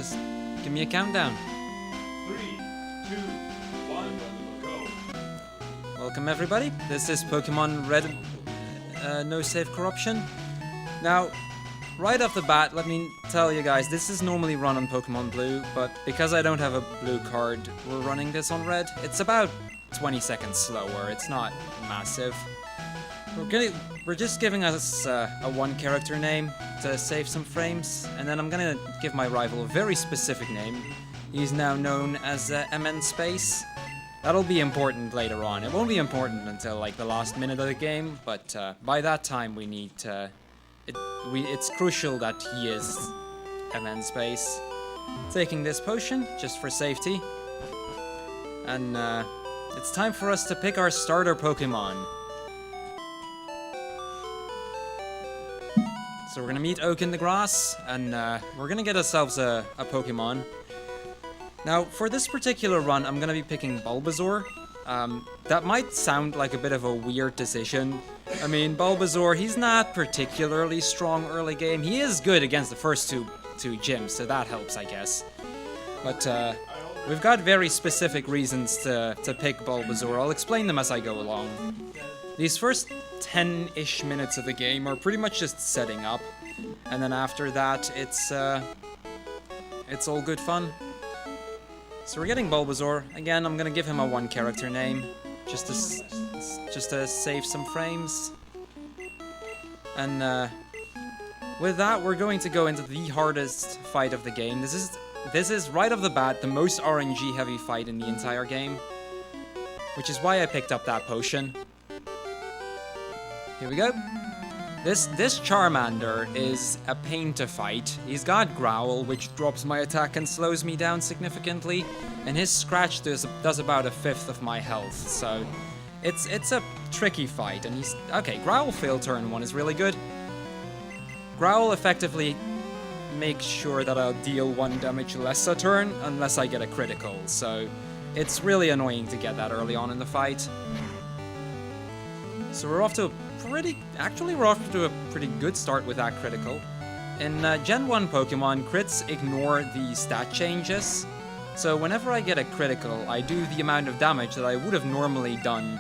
Just give me a countdown. 3, 2, 1, go. Welcome everybody. This is Pokémon Red, No Save Corruption. Now, right off the bat, let me tell you guys, this is normally run on Pokémon Blue, but because I don't have a blue card, we're running this on Red. It's about 20 seconds slower. It's not massive. We're just giving us a one character name to save some frames, and then I'm gonna give my rival a very specific name. He's now known as MN Space. That'll be important later on. It won't be important until like the last minute of the game, but by that time we need to... It's crucial that he is MN Space. Taking this potion, just for safety. And it's time for us to pick our starter Pokemon. So we're gonna meet Oak in the grass, and we're gonna get ourselves a Pokemon. Now, for this particular run, I'm gonna be picking Bulbasaur. That might sound like a bit of a weird decision. I mean, Bulbasaur, he's not particularly strong early game. He is good against the first two gyms, so that helps, I guess. But we've got very specific reasons to pick Bulbasaur. I'll explain them as I go along. These first 10-ish minutes of the game are pretty much just setting up, and then after that, it's all good fun. So we're getting Bulbasaur. Again, I'm gonna give him a one character name, just to save some frames. And with that, we're going to go into the hardest fight of the game. This is right off the bat the most RNG heavy fight in the entire game, which is why I picked up that potion. Here we go. This Charmander is a pain to fight. He's got Growl, which drops my attack and slows me down significantly, and his Scratch does about a fifth of my health, so it's a tricky fight. And he's okay. Growl fail turn 1 is really good. Growl effectively makes sure that I'll deal 1 damage less a turn unless I get a critical, so it's really annoying to get that early on in the fight. So we're off to a pretty good start with that critical. In Gen 1 Pokemon, crits ignore the stat changes, so whenever I get a critical, I do the amount of damage that I would have normally done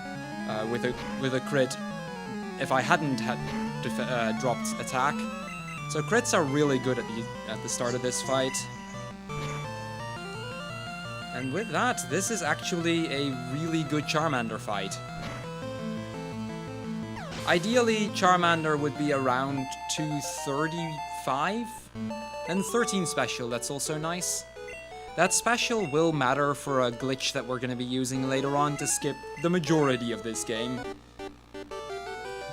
with a crit if I hadn't dropped attack. So crits are really good at the start of this fight. And with that, this is actually a really good Charmander fight. Ideally, Charmander would be around 235, and 13 special, that's also nice. That special will matter for a glitch that we're going to be using later on to skip the majority of this game.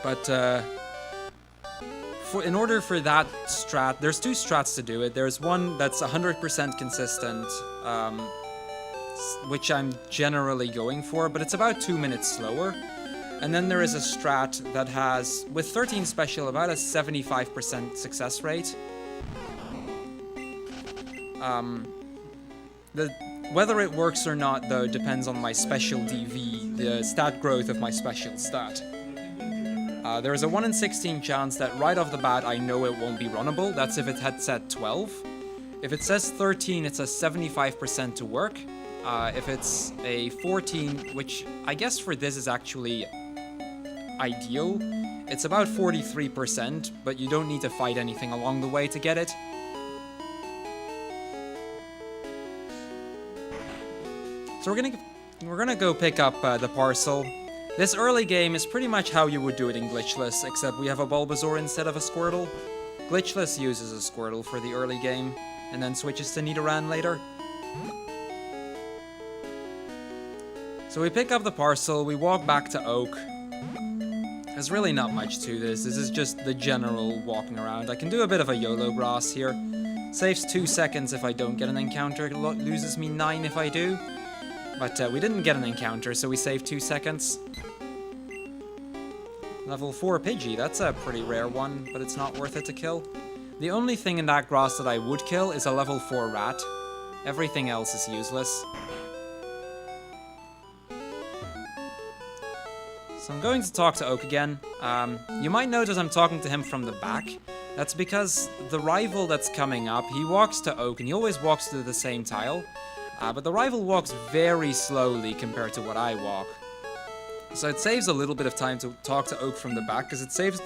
But in order for that strat, there's 2 strats to do it. There's one that's 100% consistent, which I'm generally going for, but it's about 2 minutes slower. And then there is a strat that has, with 13 special, about a 75% success rate. Whether it works or not, though, depends on my special DV, the stat growth of my special stat. There is a 1 in 16 chance that right off the bat I know it won't be runnable. That's if it had said 12. If it says 13, it's a 75% to work. If it's a 14, which I guess for this is actually ideal, it's about 43%, but you don't need to fight anything along the way to get it. So we're gonna go pick up the parcel. This early game is pretty much how you would do it in Glitchless, except we have a Bulbasaur instead of a Squirtle. Glitchless uses a Squirtle for the early game, and then switches to Nidoran later. So we pick up the parcel, we walk back to Oak. There's really not much to this. This is just the general walking around. I can do a bit of a YOLO grass here. Saves 2 seconds if I don't get an encounter, loses me 9 if I do. But we didn't get an encounter, so we saved 2 seconds. Level 4 Pidgey, that's a pretty rare one, but it's not worth it to kill. The only thing in that grass that I would kill is a level 4 rat. Everything else is useless. So I'm going to talk to Oak again. You might notice I'm talking to him from the back. That's because the rival that's coming up, he walks to Oak, and he always walks to the same tile. But the rival walks very slowly compared to what I walk. So it saves a little bit of time to talk to Oak from the back, because it saves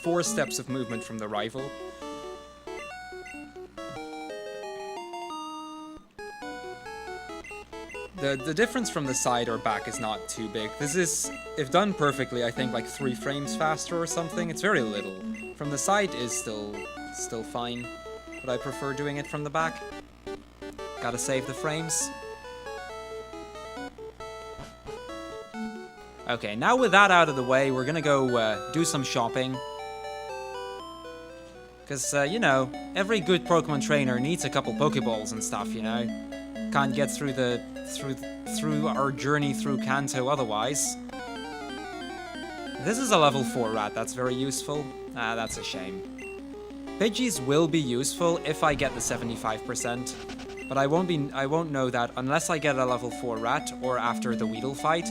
4 steps of movement from the rival. The difference from the side or back is not too big. This is, if done perfectly, I think like 3 frames faster or something. It's very little. From the side is still fine, but I prefer doing it from the back. Gotta save the frames. Okay, now with that out of the way, we're gonna go do some shopping. Because, you know, every good Pokemon trainer needs a couple Pokeballs and stuff, you know? Can't get through through our journey through Kanto otherwise. This is a level 4 rat, that's very useful. Ah, that's a shame. Pidgeys will be useful if I get the 75%, but I won't know that unless I get a level 4 rat or after the Weedle fight.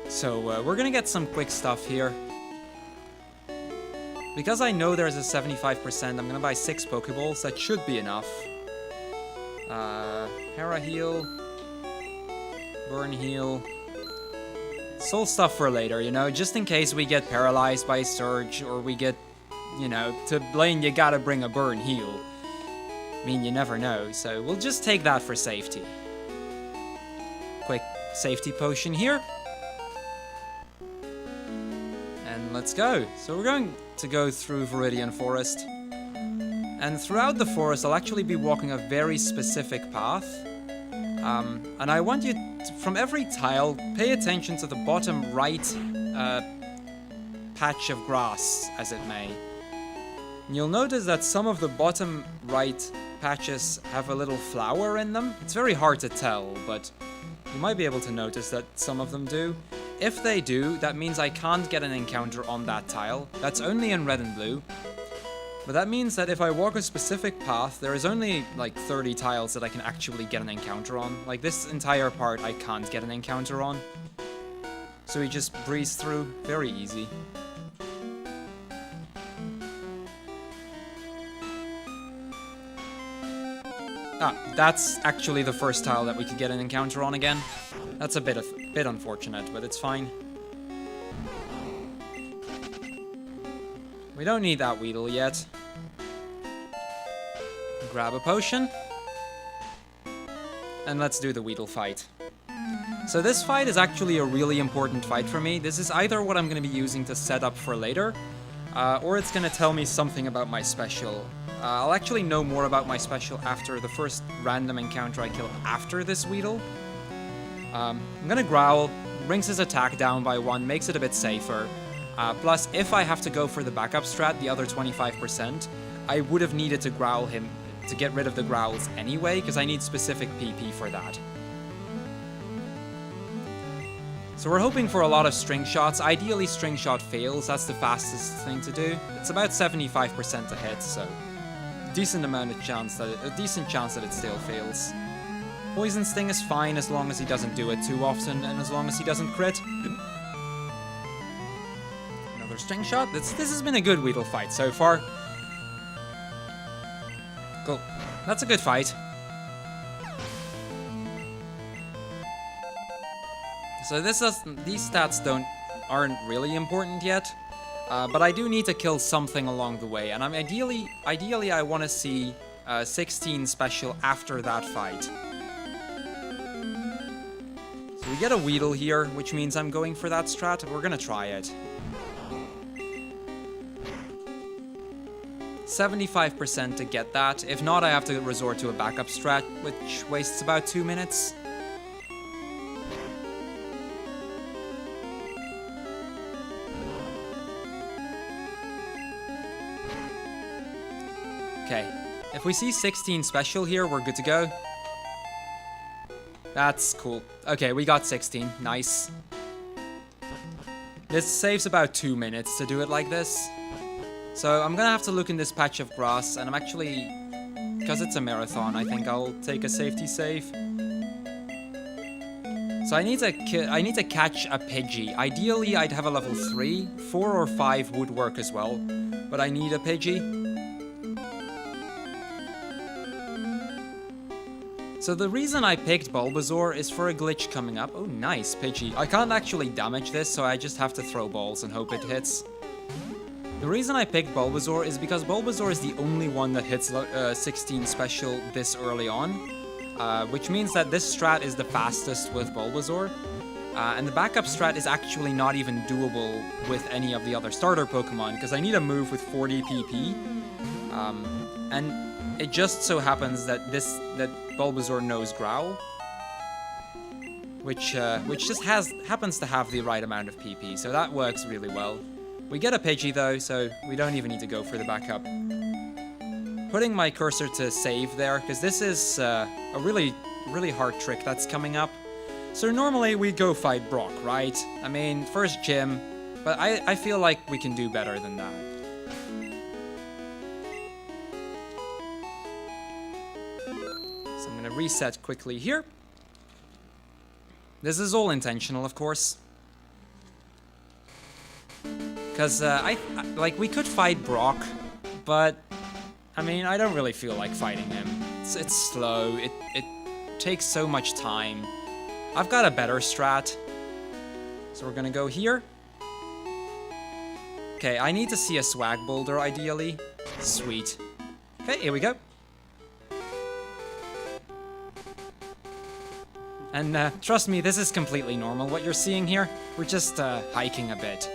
So we're gonna get some quick stuff here. Because I know there's a 75%, I'm gonna buy 6 Pokeballs. That should be enough. Para Heal. Burn Heal. Soul stuff for later, you know, just in case we get paralyzed by Surge, or we get, you know, to Blaine you gotta bring a Burn Heal. I mean, you never know, so we'll just take that for safety. Quick safety potion here. And let's go. So we're going to go through Viridian Forest. And throughout the forest, I'll actually be walking a very specific path. And I want you, from every tile, pay attention to the bottom right patch of grass, as it may. And you'll notice that some of the bottom right patches have a little flower in them. It's very hard to tell, but you might be able to notice that some of them do. If they do, that means I can't get an encounter on that tile. That's only in red and blue. But that means that if I walk a specific path, there is only like 30 tiles that I can actually get an encounter on. Like this entire part I can't get an encounter on. So we just breeze through, very easy. Ah, that's actually the first tile that we could get an encounter on again. That's a bit unfortunate, but it's fine. We don't need that Weedle yet. Grab a potion. And let's do the Weedle fight. So this fight is actually a really important fight for me. This is either what I'm going to be using to set up for later, or it's going to tell me something about my special. I'll actually know more about my special after the first random encounter I kill after this Weedle. I'm gonna Growl, brings his attack down by 1, makes it a bit safer. Plus, if I have to go for the backup strat, the other 25%, I would have needed to Growl him to get rid of the Growls anyway, because I need specific PP for that. So we're hoping for a lot of string shots. Ideally, string shot fails. That's the fastest thing to do. It's about 75% to hit, so a decent chance that it still fails. Poison Sting is fine as long as he doesn't do it too often, and as long as he doesn't crit. Another string shot. This has been a good Weedle fight so far. Cool. That's a good fight. So these stats aren't really important yet, but I do need to kill something along the way, and ideally I want to see 16 special after that fight. So we get a Weedle here, which means I'm going for that strat. We're gonna try it. 75% to get that. If not, I have to resort to a backup strat, which wastes about 2 minutes. Okay, if we see 16 special here, we're good to go. That's cool. Okay, we got 16. Nice. This saves about 2 minutes to do it like this. So I'm gonna have to look in this patch of grass, and I'm actually... because it's a marathon, I think I'll take a safety save. So I need to catch a Pidgey. Ideally, I'd have a level 3. 4 or 5 would work as well. But I need a Pidgey. So the reason I picked Bulbasaur is for a glitch coming up. Oh, nice, Pidgey. I can't actually damage this, so I just have to throw balls and hope it hits. The reason I picked Bulbasaur is because Bulbasaur is the only one that hits 16 special this early on. Which means that this strat is the fastest with Bulbasaur. And the backup strat is actually not even doable with any of the other starter Pokemon, because I need a move with 40 PP. And it just so happens that Bulbasaur knows Growl, which just happens to have the right amount of PP, so that works really well. We get a Pidgey though, so we don't even need to go for the backup. Putting my cursor to save there, because this is a really hard trick that's coming up. So normally we go fight Brock, right? I mean, first gym, but I feel like we can do better than that. So I'm gonna reset quickly here. This is all intentional, of course. Because we could fight Brock, but I mean, I don't really feel like fighting him. It's slow, it takes so much time. I've got a better strat. So we're gonna go here. Okay, I need to see a swag boulder ideally. Sweet. Okay, here we go. And trust me, this is completely normal, what you're seeing here. We're just hiking a bit.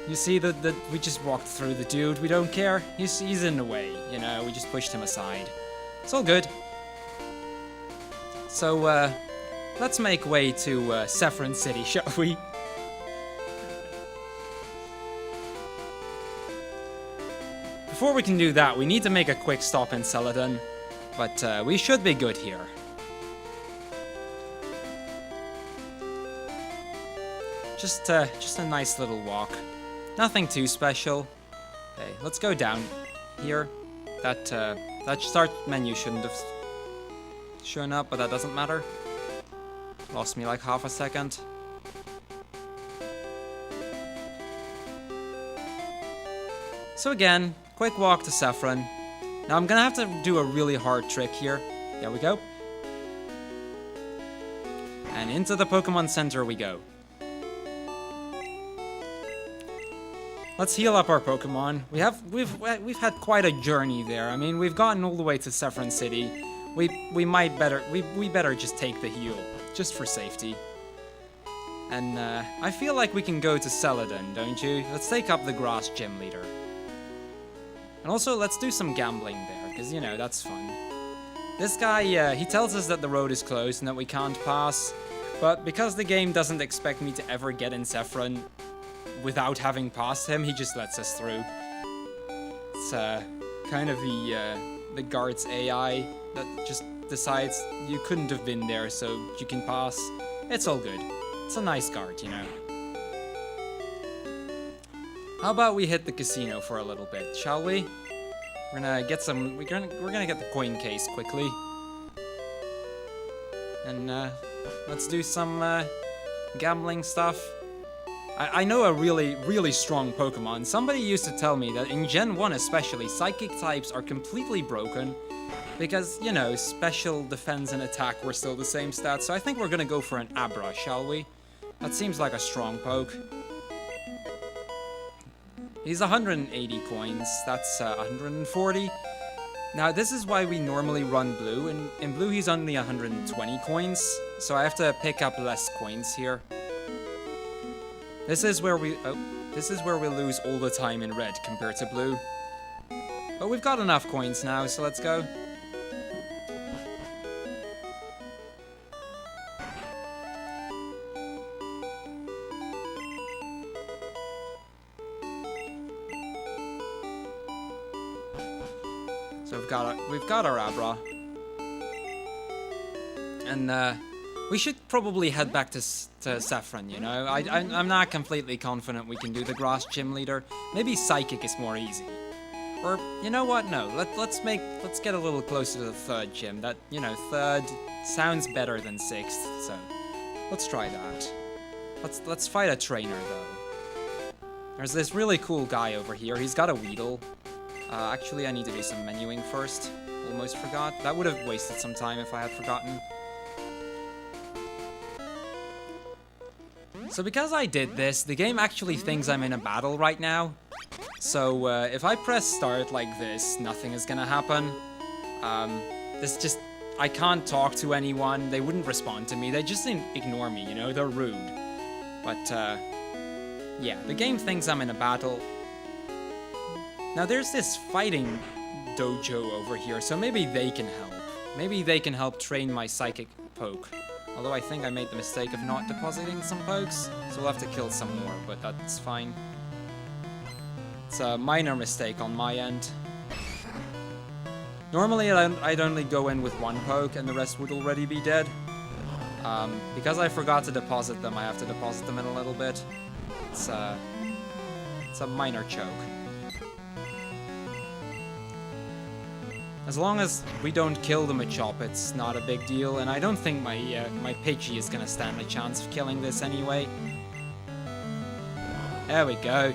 You see that we just walked through the dude, we don't care. He's in the way, you know, we just pushed him aside. It's all good. So, let's make way to Saffron City, shall we? Before we can do that, we need to make a quick stop in Celadon, but we should be good here. Just a nice little walk. Nothing too special. Okay, let's go down here. That start menu shouldn't have shown up, but that doesn't matter. Lost me like half a second. So again, quick walk to Saffron. Now I'm gonna have to do a really hard trick here. There we go. And into the Pokemon Center we go. Let's heal up our Pokemon. We've had quite a journey there. I mean, we've gotten all the way to Saffron City. We better just take the heal, just for safety. And I feel like we can go to Celadon, don't you? Let's take up the Grass Gym Leader. And also, let's do some gambling there, because, you know, that's fun. This guy, he tells us that the road is closed and that we can't pass. But because the game doesn't expect me to ever get in Saffron without having passed him, he just lets us through. It's kind of the guard's AI that just decides you couldn't have been there, so you can pass. It's all good. It's a nice guard, you know. How about we hit the casino for a little bit, shall we? We're gonna get some. We're gonna get the coin case quickly, and let's do some gambling stuff. I know a really strong Pokemon. Somebody used to tell me that in Gen 1 especially, Psychic types are completely broken. Because, you know, special defense and attack were still the same stats. So I think we're gonna go for an Abra, shall we? That seems like a strong poke. He's 180 coins. That's 140. Now, this is why we normally run Blue. In Blue, he's only 120 coins. So I have to pick up less coins here. This is where we lose all the time in Red compared to Blue. But we've got enough coins now, so let's go. So we've got our Abra. And we should probably head back to Saffron, you know? I'm not completely confident we can do the Grass Gym Leader. Maybe Psychic is more easy. Or, you know what, no, let's get a little closer to the third gym. That, you know, third sounds better than sixth, so let's try that. Let's fight a trainer, though. There's this really cool guy over here. He's got a Weedle. Actually, I need to do some menuing first. Almost forgot. That would have wasted some time if I had forgotten. So because I did this, the game actually thinks I'm in a battle right now. So if I press start like this, nothing is gonna happen. I can't talk to anyone. They wouldn't respond to me. They just ignore me, you know? They're rude. But, yeah, the game thinks I'm in a battle. Now, there's this fighting dojo over here, so maybe they can help. Maybe they can help train my psychic poke. Although I think I made the mistake of not depositing some pokes, so we'll have to kill some more, but that's fine. It's a minor mistake on my end. Normally, I'd only go in with one poke, and the rest would already be dead. Because I forgot to deposit them, I have to deposit them in a little bit. It's a minor choke. As long as we don't kill the Machop, it's not a big deal, and I don't think my Pidgey is gonna stand a chance of killing this anyway. There we go.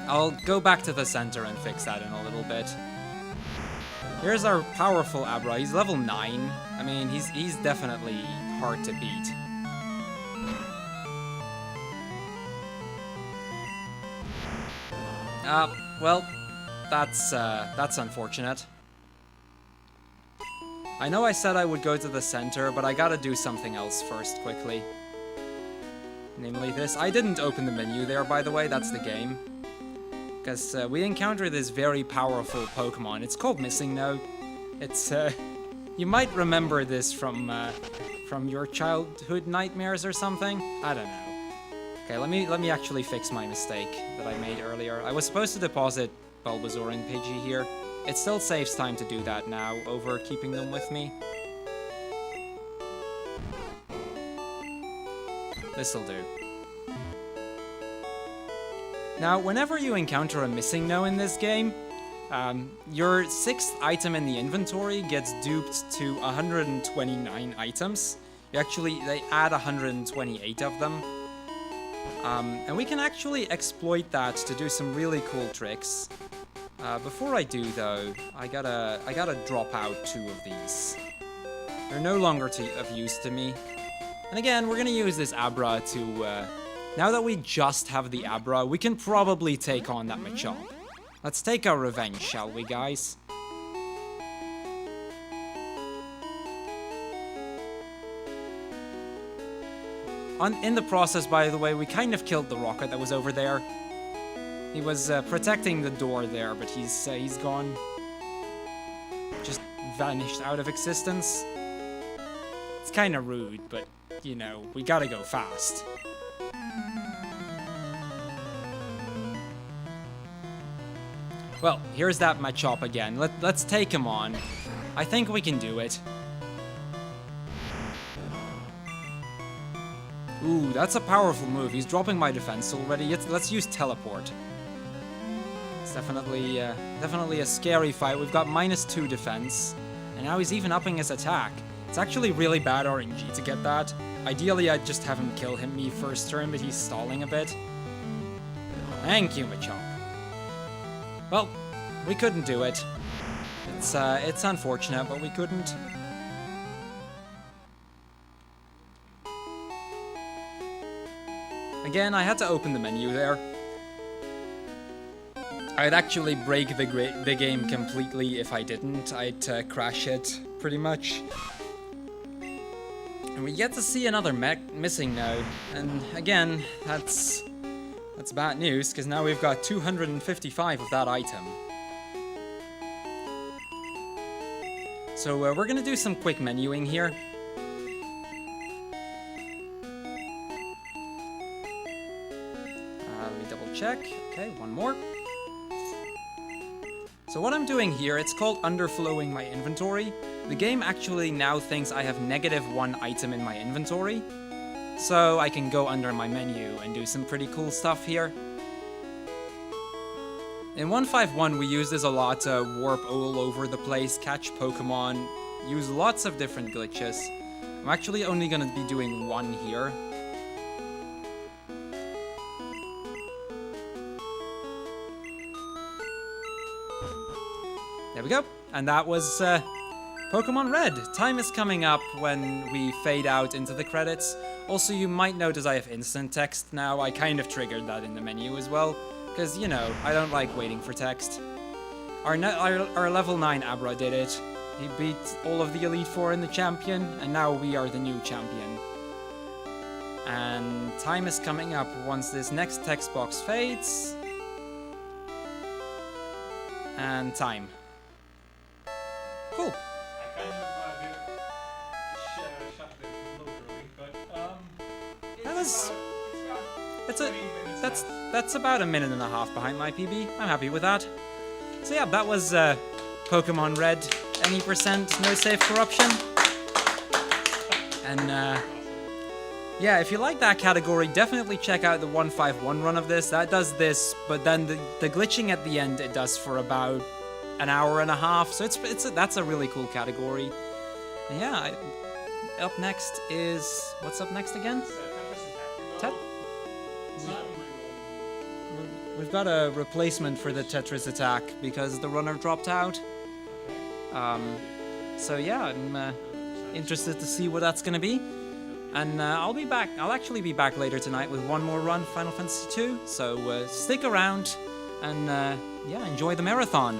I'll go back to the center and fix that in a little bit. Here's our powerful Abra. He's level 9. I mean, he's definitely hard to beat. Well, that's unfortunate. I know I said I would go to the center, but I gotta do something else first, quickly. Namely this. I didn't open the menu there, by the way, that's the game. Because we encounter this very powerful Pokemon. It's called Missing No. It's, you might remember this from your childhood nightmares or something? I don't know. Okay, let me actually fix my mistake that I made earlier. I was supposed to deposit Bulbasaur and Pidgey here. It still saves time to do that now, over keeping them with me. This'll do. Now, whenever you encounter a Missing No in this game, your 6th item in the inventory gets duped to 129 items. They add 128 of them. And we can actually exploit that to do some really cool tricks. Before I do, though, I gotta drop out 2 of these. They're no longer of use to me. And again, we're gonna use this Abra to, now that we just have the Abra, we can probably take on that Machop. Let's take our revenge, shall we, guys? In the process, by the way, we kind of killed the rocket that was over there. He was protecting the door there, but he's gone. Just vanished out of existence. It's kind of rude, but, you know, we gotta go fast. Well, here's that Machop again. Let's take him on. I think we can do it. Ooh, that's a powerful move. He's dropping my defense already. Let's use Teleport. It's definitely a scary fight. We've got -2 defense, and now he's even upping his attack. It's actually really bad RNG to get that. Ideally, I'd just have him kill me first turn, but he's stalling a bit. Thank you, Machop. Well, we couldn't do it. It's unfortunate, but we couldn't. Again, I had to open the menu there. I'd actually break the game completely if I didn't. I'd crash it, pretty much. And we get to see another Missing No. And again, that's bad news, because now we've got 255 of that item. So we're gonna do some quick menuing here. Let me double check. Okay, one more. So what I'm doing here, it's called underflowing my inventory. The game actually now thinks I have -1 item in my inventory. So I can go under my menu and do some pretty cool stuff here. In 151, we use this a lot to warp all over the place, catch Pokemon, use lots of different glitches. I'm actually only gonna be doing one here. There we go. And that was Pokémon Red. Time is coming up when we fade out into the credits. Also, you might notice I have instant text now. I kind of triggered that in the menu as well. Because, you know, I don't like waiting for text. Our level 9 Abra did it. He beat all of the Elite Four in the champion, and now we are the new champion. And time is coming up once this next text box fades. And time. Cool. I kind of shut the load early, but That was... it's about That's about a minute and a half behind my PB. I'm happy with that. So yeah, that was Pokemon Red. Any percent no save corruption. And yeah, if you like that category, definitely check out the 151 run of this. That does this, but then the glitching at the end it does for about an hour and a half. So that's a really cool category. And yeah, up next is what's up next again? We've got a replacement for the Tetris attack because the runner dropped out. So yeah, I'm interested to see what that's gonna be. And I'll be back. I'll actually be back later tonight with one more run, Final Fantasy II. So stick around and yeah, enjoy the marathon.